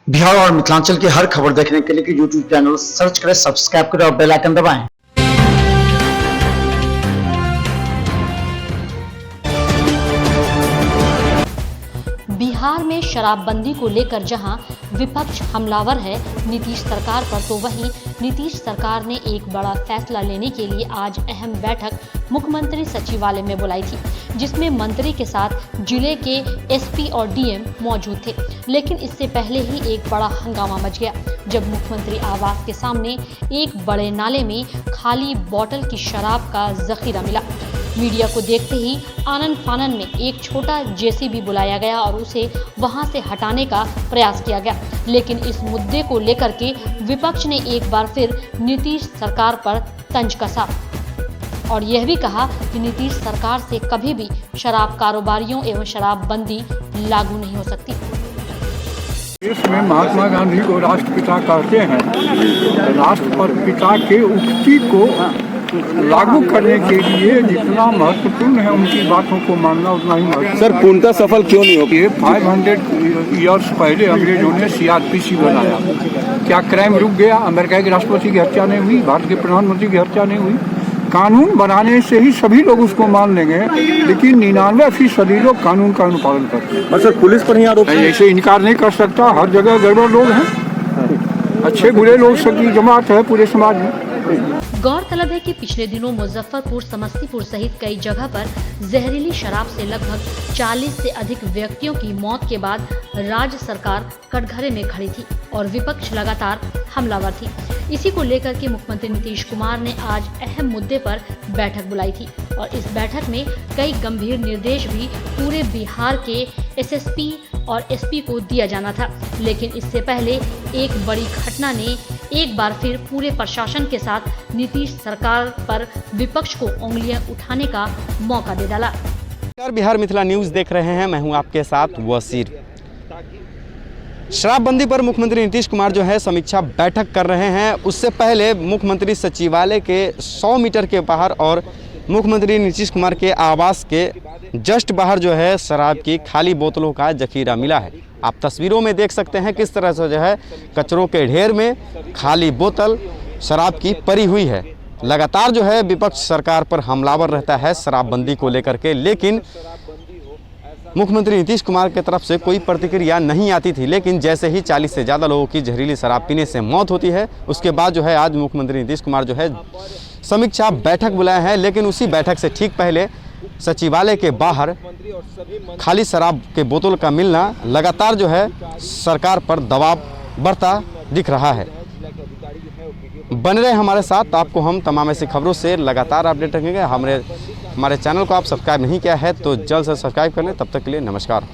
बिहार और मिथिलांचल की हर खबर देखने के लिए यूट्यूब चैनल सर्च करें, सब्सक्राइब करें और बेल आइकन दबाएं। बिहार में शराबबंदी को लेकर जहां विपक्ष हमलावर है नीतीश सरकार पर, तो वहीं नीतीश सरकार ने एक बड़ा फैसला लेने के लिए आज अहम बैठक मुख्यमंत्री सचिवालय में बुलाई थी, जिसमें मंत्री के साथ जिले के एसपी और डीएम मौजूद थे। लेकिन इससे पहले ही एक बड़ा हंगामा मच गया जब मुख्यमंत्री आवास के सामने एक बड़े नाले में खाली बोतल की शराब का जखीरा मिला। मीडिया को देखते ही आनन फानन में एक छोटा जेसीबी बुलाया गया और उसे वहां से हटाने का प्रयास किया गया। लेकिन इस मुद्दे को लेकर के विपक्ष ने एक बार फिर नीतीश सरकार पर तंज कसा और यह भी कहा कि नीतीश सरकार से कभी भी शराब कारोबारियों एवं शराबबंदी लागू नहीं हो सकती। देश में महात्मा गांधी को राष्ट्रपिता कहते हैं। राष्ट्रपिता के उक्ति को लागू करने के लिए जितना महत्वपूर्ण है उनकी बातों को मानना उतना ही महत्वपूर्ण। सर पूर्णतः सफल क्यों नहीं हो? 500 ईयर्स पहले अंग्रेजों ने सीआरपीसी बनाया। क्या क्राइम रुक गया? अमेरिका के राष्ट्रपति की हत्या नहीं हुई, भारत के प्रधानमंत्री की हत्या नहीं हुई। कानून बनाने से ही सभी लोग उसको मान लेंगे, लेकिन 99% लोग कानून का अनुपालन करते हैं। बस सर पुलिस पर ही आरोप ऐसे इनकार नहीं कर सकता। हर जगह गड़बड़ लोग हैं, अच्छे बुरे लोग सबकी जमात है पूरे समाज में। गौरतलब है कि पिछले दिनों मुजफ्फरपुर, समस्तीपुर सहित कई जगह पर जहरीली शराब से लगभग 40 से अधिक व्यक्तियों की मौत के बाद राज्य सरकार कटघरे में खड़ी थी और विपक्ष लगातार हमलावर थी। इसी को लेकर के मुख्यमंत्री नीतीश कुमार ने आज अहम मुद्दे पर बैठक बुलाई थी और इस बैठक में कई गंभीर निर्देश भी पूरे बिहार के एसएसपी और एसपी को दिया जाना था। लेकिन इससे पहले एक बड़ी घटना ने एक बार फिर पूरे प्रशासन के साथ नीतीश सरकार पर विपक्ष को उंगलियां उठाने का मौका दे डाला। बिहार मिथिला न्यूज़ देख रहे हैं, मैं हूं आपके साथ वसीर। शराबबंदी पर मुख्यमंत्री नीतीश कुमार जो है समीक्षा बैठक कर रहे हैं। उससे पहले मुख्यमंत्री सचिवालय के 100 मीटर के बाहर और मुख्यमंत्री नीतीश कुमार के आवास के जस्ट बाहर जो है शराब की खाली बोतलों का जखीरा मिला है। आप तस्वीरों में देख सकते हैं किस तरह से जो है कचरों के ढेर में खाली बोतल शराब की पड़ी हुई है। लगातार जो है विपक्ष सरकार पर हमलावर रहता है शराबबंदी को लेकर के, लेकिन मुख्यमंत्री नीतीश कुमार की तरफ से कोई प्रतिक्रिया नहीं आती थी। लेकिन जैसे ही 40 से ज़्यादा लोगों की जहरीली शराब पीने से मौत होती है, उसके बाद जो है आज मुख्यमंत्री नीतीश कुमार जो है समीक्षा बैठक बुलाए हैं। लेकिन उसी बैठक से ठीक पहले सचिवालय के बाहर खाली शराब के बोतल का मिलना लगातार जो है सरकार पर दबाव बढ़ता दिख रहा है। बने रहे हमारे साथ, आपको हम तमाम ऐसी खबरों से लगातार अपडेट रखेंगे। हमारे चैनल को आप सब्सक्राइब नहीं किया है तो जल्द से सब्सक्राइब कर लें। तब तक के लिए नमस्कार।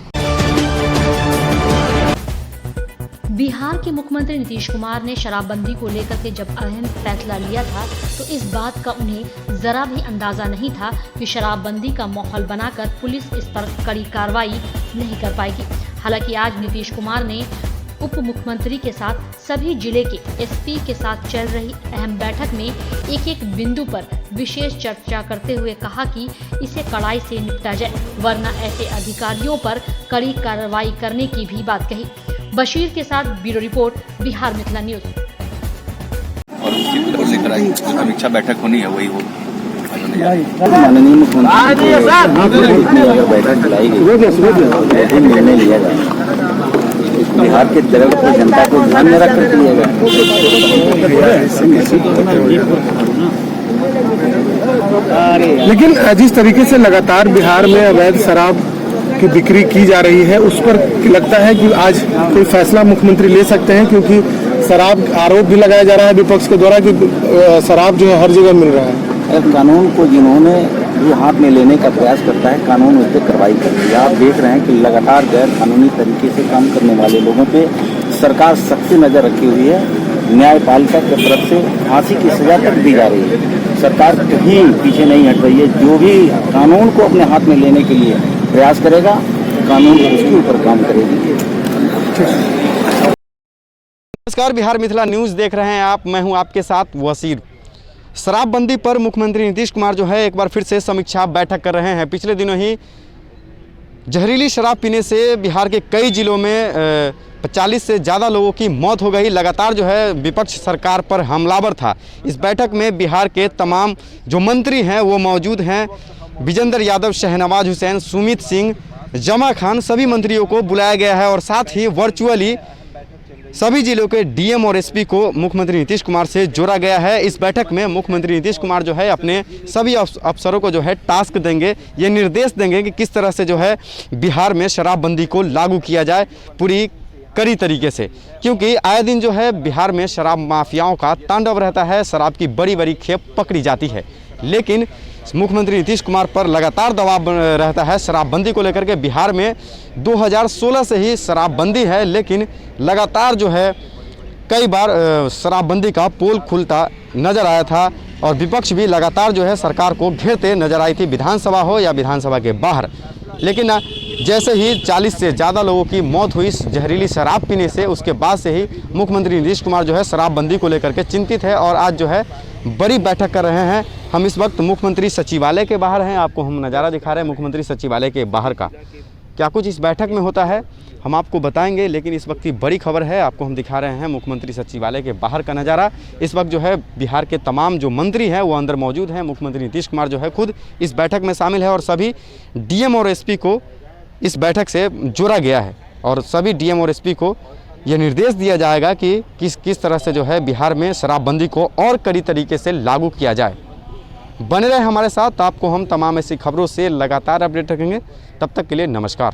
बिहार के मुख्यमंत्री नीतीश कुमार ने शराबबंदी को लेकर के जब अहम फैसला लिया था तो इस बात का उन्हें जरा भी अंदाजा नहीं था कि शराबबंदी का माहौल बनाकर पुलिस इस पर कड़ी कार्रवाई नहीं कर पाएगी। हालांकि आज नीतीश कुमार ने उप मुख्यमंत्री के साथ सभी जिले के एसपी के साथ चल रही अहम बैठक में एक एक बिंदु पर विशेष चर्चा करते हुए कहा कि इसे कड़ाई से निपटा जाए, वरना ऐसे अधिकारियों पर कड़ी कार्रवाई करने की भी बात कही। बशीर के साथ bureau report, Bihar Mithila news. और उसकी ओर से कराई समीक्षा बैठक होनी है, वही हो माननीय मुख्यमंत्री अगर बैठक बुलाई गई निर्णय लिया जाए बिहार के दर्द को जनता को ध्यान में रखकर लिया गया। लेकिन जिस तरीके से लगातार बिहार में अवैध शराब की बिक्री की जा रही है, उस पर लगता है कि आज कोई फैसला मुख्यमंत्री ले सकते हैं, क्योंकि शराब आरोप भी लगाया जा रहा है विपक्ष के द्वारा कि शराब जो है हर जगह मिल रहा है। कानून को जिन्होंने भी हाथ में लेने का प्रयास करता है, कानून उस पर कार्रवाई करती है। आप देख रहे हैं कि लगातार गैर कानूनी तरीके से काम करने वाले लोगों पे सरकार सख्त नजर रखी हुई है। न्यायपालिका की तरफ से फांसी की सजा तक दी जा रही है। सरकार कहीं पीछे नहीं हट रही है। जो भी कानून को अपने हाथ में लेने के लिए प्रयास करेगा, कानून उसके ऊपर काम करेगी। नमस्कार, बिहार मिथिला न्यूज़ देख रहे हैं आप, मैं हूं आपके साथ वसीर। शराबबंदी पर मुख्यमंत्री नीतीश कुमार जो है एक बार फिर से समीक्षा बैठक कर रहे हैं। पिछले दिनों ही जहरीली शराब पीने से बिहार के कई जिलों में 40 से ज़्यादा लोगों की मौत हो गई। लगातार जो है विपक्ष सरकार पर हमलावर था। इस बैठक में बिहार के तमाम जो मंत्री हैं वो मौजूद हैं। विजेंद्र यादव, शहनवाज हुसैन, सुमित सिंह, जमा खान, सभी मंत्रियों को बुलाया गया है और साथ ही वर्चुअली सभी जिलों के डीएम और एसपी को मुख्यमंत्री नीतीश कुमार से जोड़ा गया है। इस बैठक में मुख्यमंत्री नीतीश कुमार जो है अपने सभी अफसरों को जो है टास्क देंगे, ये निर्देश देंगे कि किस तरह से जो है बिहार में शराबबंदी को लागू किया जाए पूरी कड़ी तरीके से, क्योंकि आए दिन जो है बिहार में शराब माफियाओं का तांडव रहता है, शराब की बड़ी बड़ी खेप पकड़ी जाती है। लेकिन मुख्यमंत्री नीतीश कुमार पर लगातार दबाव रहता है शराबबंदी को लेकर के। बिहार में 2016 से ही शराबबंदी है, लेकिन लगातार जो है कई बार शराबबंदी का पोल खुलता नज़र आया था और विपक्ष भी लगातार जो है सरकार को घेरते नजर आई थी, विधानसभा हो या विधानसभा के बाहर। लेकिन जैसे ही 40 से ज़्यादा लोगों की मौत हुई जहरीली शराब पीने से, उसके बाद से ही मुख्यमंत्री नीतीश कुमार जो है शराबबंदी को लेकर के चिंतित है और आज जो है बड़ी बैठक कर रहे हैं। हम इस वक्त मुख्यमंत्री सचिवालय के बाहर हैं, आपको हम नज़ारा दिखा रहे हैं मुख्यमंत्री सचिवालय के बाहर का। क्या कुछ इस बैठक में होता है हम आपको बताएंगे, लेकिन इस वक्त की बड़ी खबर है, आपको हम दिखा रहे हैं मुख्यमंत्री सचिवालय के बाहर का नज़ारा। इस वक्त जो है बिहार के तमाम जो मंत्री हैं वो अंदर मौजूद हैं। मुख्यमंत्री नीतीश कुमार जो है खुद इस बैठक में शामिल है और सभी डीएम और एसपी को इस बैठक से जोड़ा गया है और सभी डीएम और एसपी को यह निर्देश दिया जाएगा कि किस तरह से जो है बिहार में शराबबंदी को और कड़ी तरीके से लागू किया जाए। बने रहे हमारे साथ, आपको हम तमाम ऐसी खबरों से लगातार अपडेट रखेंगे। तब तक के लिए नमस्कार।